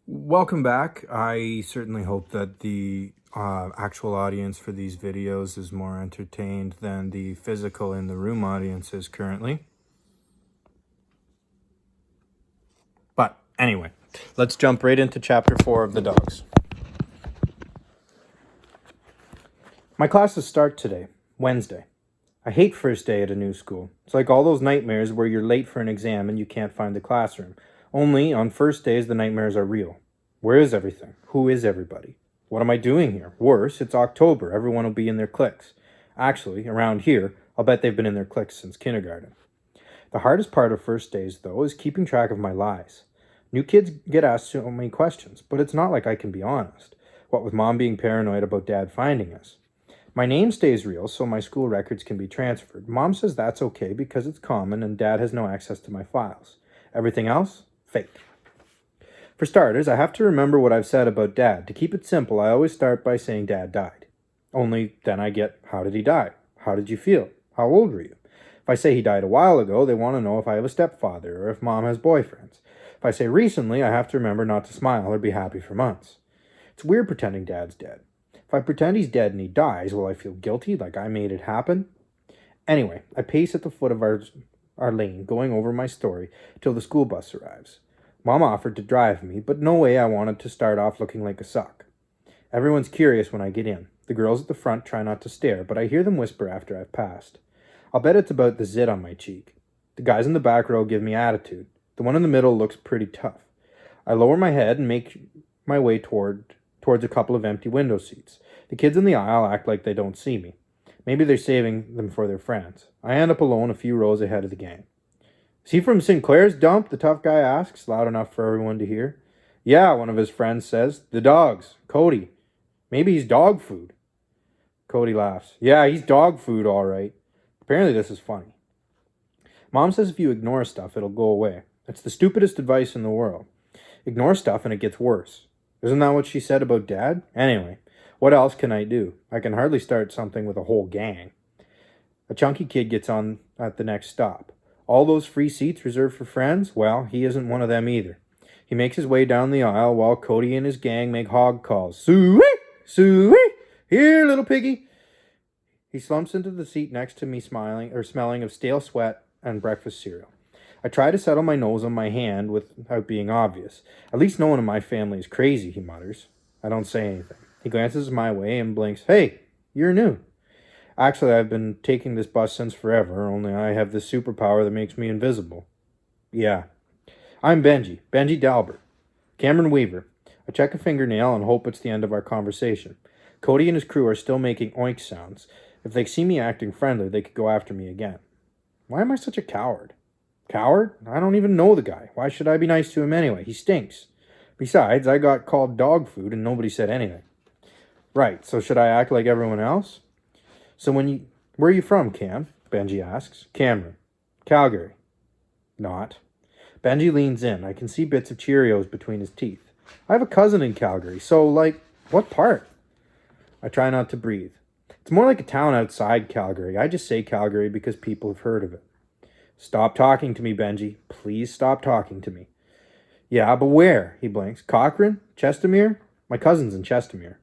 Welcome back. I certainly hope that the actual audience for these videos is more entertained than the physical in the room audience is currently. But anyway, let's jump right into chapter 4 of the dogs. My classes start today, Wednesday. I hate first day at a new school. It's like all those nightmares where you're late for an exam and you can't find the classroom. Only on first days the nightmares are real. Where is everything? Who is everybody? What am I doing here? Worse, it's October. Everyone will be in their cliques. Actually, around here, I'll bet they've been in their cliques since kindergarten. The hardest part of first days, though, is keeping track of my lies. New kids get asked so many questions, but it's not like I can be honest. What with Mom being paranoid about Dad finding us. My name stays real, so my school records can be transferred. Mom says that's okay because it's common and Dad has no access to my files. Everything else? Fake. For starters, I have to remember what I've said about Dad. To keep it simple, I always start by saying Dad died. Only then I get, how did he die? How did you feel? How old were you? If I say he died a while ago, they want to know if I have a stepfather or if Mom has boyfriends. If I say recently, I have to remember not to smile or be happy for months. It's weird pretending Dad's dead. If I pretend he's dead and he dies, will I feel guilty like I made it happen? Anyway, I pace at the foot of our lane, going over my story till the school bus arrives. Mom offered to drive me, but no way I wanted to start off looking like a suck. Everyone's curious when I get in. The girls at the front try not to stare, but I hear them whisper after I've passed. I'll bet it's about the zit on my cheek. The guys in the back row give me attitude. The one in the middle looks pretty tough. I lower my head and make my way towards a couple of empty window seats. The kids in the aisle act like they don't see me. Maybe they're saving them for their friends. I end up alone a few rows ahead of the gang. Is he from Sinclair's dump? The tough guy asks, loud enough for everyone to hear. Yeah, one of his friends says. The dogs. Cody. Maybe he's dog food. Cody laughs. Yeah, he's dog food, all right. Apparently this is funny. Mom says if you ignore stuff, it'll go away. It's the stupidest advice in the world. Ignore stuff and it gets worse. Isn't that what she said about Dad? Anyway, what else can I do? I can hardly start something with a whole gang. A chunky kid gets on at the next stop. All those free seats reserved for friends? Well, he isn't one of them either. He makes his way down the aisle while Cody and his gang make hog calls. Suey! Suey! Here, little piggy! He slumps into the seat next to me, smelling of stale sweat and breakfast cereal. I try to settle my nose on my hand without being obvious. At least no one in my family is crazy, he mutters. I don't say anything. He glances my way and blinks. Hey, you're new. Actually, I've been taking this bus since forever, only I have this superpower that makes me invisible. Yeah. I'm Benji Dalbert. Cameron Weaver. I check a fingernail and hope it's the end of our conversation. Cody and his crew are still making oink sounds. If they see me acting friendly, they could go after me again. Why am I such a coward? Coward? I don't even know the guy. Why should I be nice to him anyway? He stinks. Besides, I got called dog food and nobody said anything. Right, so should I act like everyone else? So where are you from, Cam? Benji asks. Cameron. Calgary. Not. Benji leans in. I can see bits of Cheerios between his teeth. I have a cousin in Calgary, so, what part? I try not to breathe. It's more like a town outside Calgary. I just say Calgary because people have heard of it. Stop talking to me, Benji. Please stop talking to me. Yeah, but where? He blinks. Cochrane? Chestermere? My cousin's in Chestermere.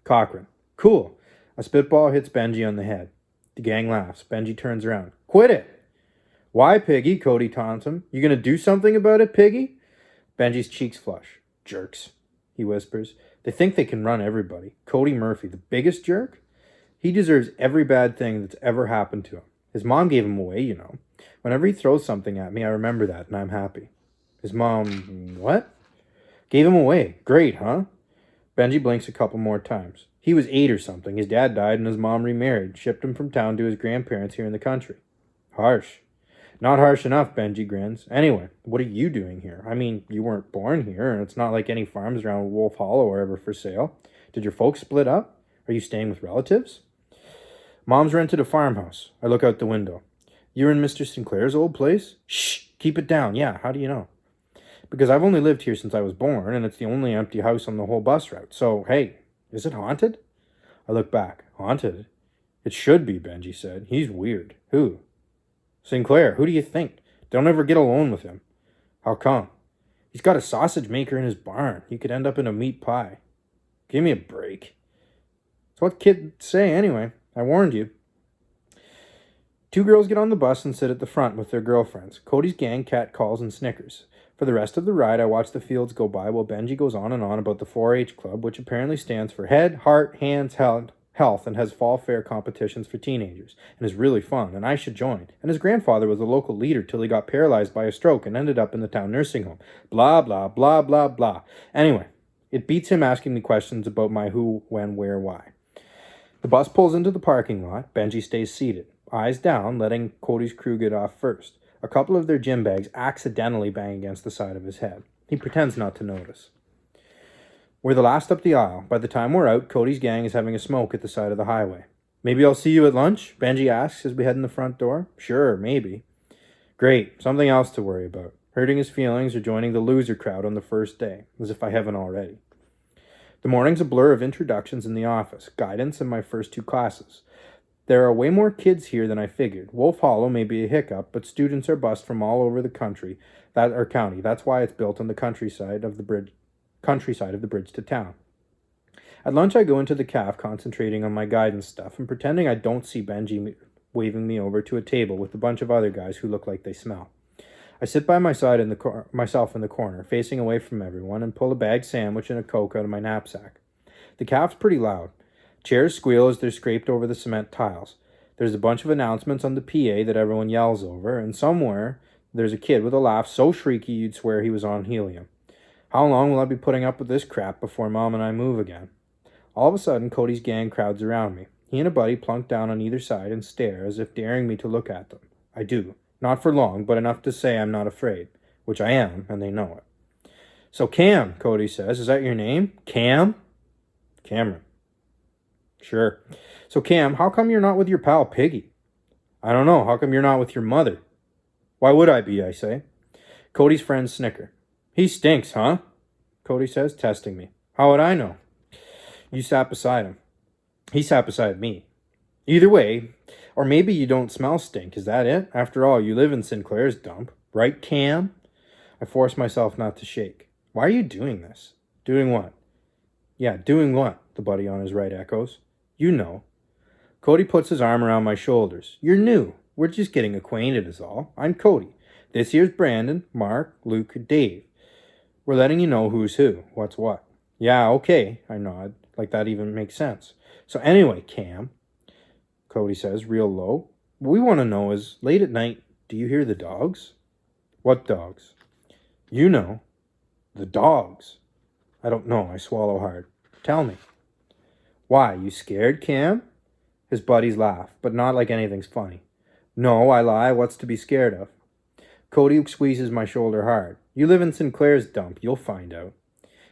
Cochrane. Cool. A spitball hits Benji on the head. The gang laughs. Benji turns around. Quit it! Why, Piggy? Cody taunts him. You gonna do something about it, Piggy? Benji's cheeks flush. Jerks, he whispers. They think they can run everybody. Cody Murphy, the biggest jerk? He deserves every bad thing that's ever happened to him. His mom gave him away, you know. Whenever he throws something at me, I remember that, and I'm happy. His mom... what? Gave him away. Great, huh? Benji blinks a couple more times. He was 8 or something. His dad died and his mom remarried. Shipped him from town to his grandparents here in the country. Harsh. Not harsh enough, Benji grins. Anyway, what are you doing here? I mean, you weren't born here, and it's not like any farms around Wolf Hollow are ever for sale. Did your folks split up? Are you staying with relatives? Mom's rented a farmhouse. I look out the window. You're in Mr. Sinclair's old place? Shh! Keep it down. Yeah, how do you know? Because I've only lived here since I was born, and it's the only empty house on the whole bus route. So, hey, is it haunted? I look back. Haunted? It should be, Benji said. He's weird. Who? Sinclair. Who do you think? Don't ever get alone with him. How come? He's got a sausage maker in his barn. He could end up in a meat pie. Give me a break. It's what kids say anyway. I warned you. Two girls get on the bus and sit at the front with their girlfriends. Cody's gang catcalls and snickers. For the rest of the ride, I watch the fields go by while Benji goes on and on about the 4-H Club, which apparently stands for Head, Heart, Hands, Health, and has fall fair competitions for teenagers, and is really fun, and I should join. And his grandfather was a local leader till he got paralyzed by a stroke and ended up in the town nursing home. Blah, blah, blah, blah, blah. Anyway, it beats him asking me questions about my who, when, where, why. The bus pulls into the parking lot. Benji stays seated, eyes down, letting Cody's crew get off first. A couple of their gym bags accidentally bang against the side of his head. He pretends not to notice. We're the last up the aisle. By the time we're out, Cody's gang is having a smoke at the side of the highway. Maybe I'll see you at lunch? Benji asks as we head in the front door. Sure, maybe. Great, something else to worry about. Hurting his feelings or joining the loser crowd on the first day, as if I haven't already. The morning's a blur of introductions in the office, guidance, and my first 2 classes. There are way more kids here than I figured. Wolf Hollow may be a hiccup, but students are bused from all over the county. That's why it's built on the countryside of the bridge to town. At lunch, I go into the caf, concentrating on my guidance stuff and pretending I don't see Benji waving me over to a table with a bunch of other guys who look like they smell. I sit by myself in the corner, facing away from everyone, and pull a bag sandwich and a Coke out of my knapsack. The caf's pretty loud. Chairs squeal as they're scraped over the cement tiles. There's a bunch of announcements on the PA that everyone yells over, and somewhere there's a kid with a laugh so shrieky you'd swear he was on helium. How long will I be putting up with this crap before Mom and I move again? All of a sudden, Cody's gang crowds around me. He and a buddy plunk down on either side and stare as if daring me to look at them. I do. Not for long, but enough to say I'm not afraid, which I am, and they know it. So Cam, Cody says, is that your name? Cam? Cameron. Sure. So Cam, how come you're not with your pal Piggy? I don't know. How come you're not with your mother? Why would I be, I say. Cody's friends snicker. He stinks, huh? Cody says, testing me. How would I know? You sat beside him. He sat beside me. Either way, or maybe you don't smell stink. Is that it? After all, you live in Sinclair's dump. Right, Cam? I force myself not to shake. Why are you doing this? Doing what? Yeah, doing what? The buddy on his right echoes. You know. Cody puts his arm around my shoulders. You're new. We're just getting acquainted is all. I'm Cody. This here's Brandon, Mark, Luke, Dave. We're letting you know who's who, what's what. Yeah, okay, I nod, like that even makes sense. So anyway, Cam, Cody says, real low, what we want to know is, late at night, do you hear the dogs? What dogs? You know. The dogs. I don't know, I swallow hard. Tell me. Why, you scared, Cam? His buddies laugh, but not like anything's funny. No, I lie, what's to be scared of? Cody squeezes my shoulder hard. You live in Sinclair's dump, you'll find out.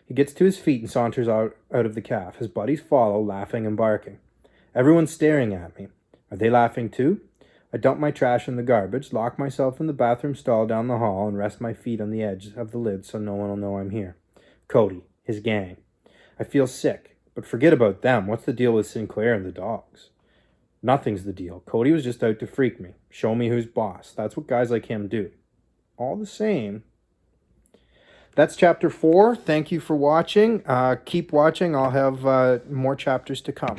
He gets to his feet and saunters out of the caf. His buddies follow, laughing and barking. Everyone's staring at me. Are they laughing too? I dump my trash in the garbage, lock myself in the bathroom stall down the hall, and rest my feet on the edge of the lid so no one will know I'm here. Cody, his gang. I feel sick. But forget about them. What's the deal with Sinclair and the dogs? Nothing's the deal. Cody was just out to freak me. Show me who's boss. That's what guys like him do. All the same. That's chapter 4. Thank you for watching. Keep watching. I'll have more chapters to come.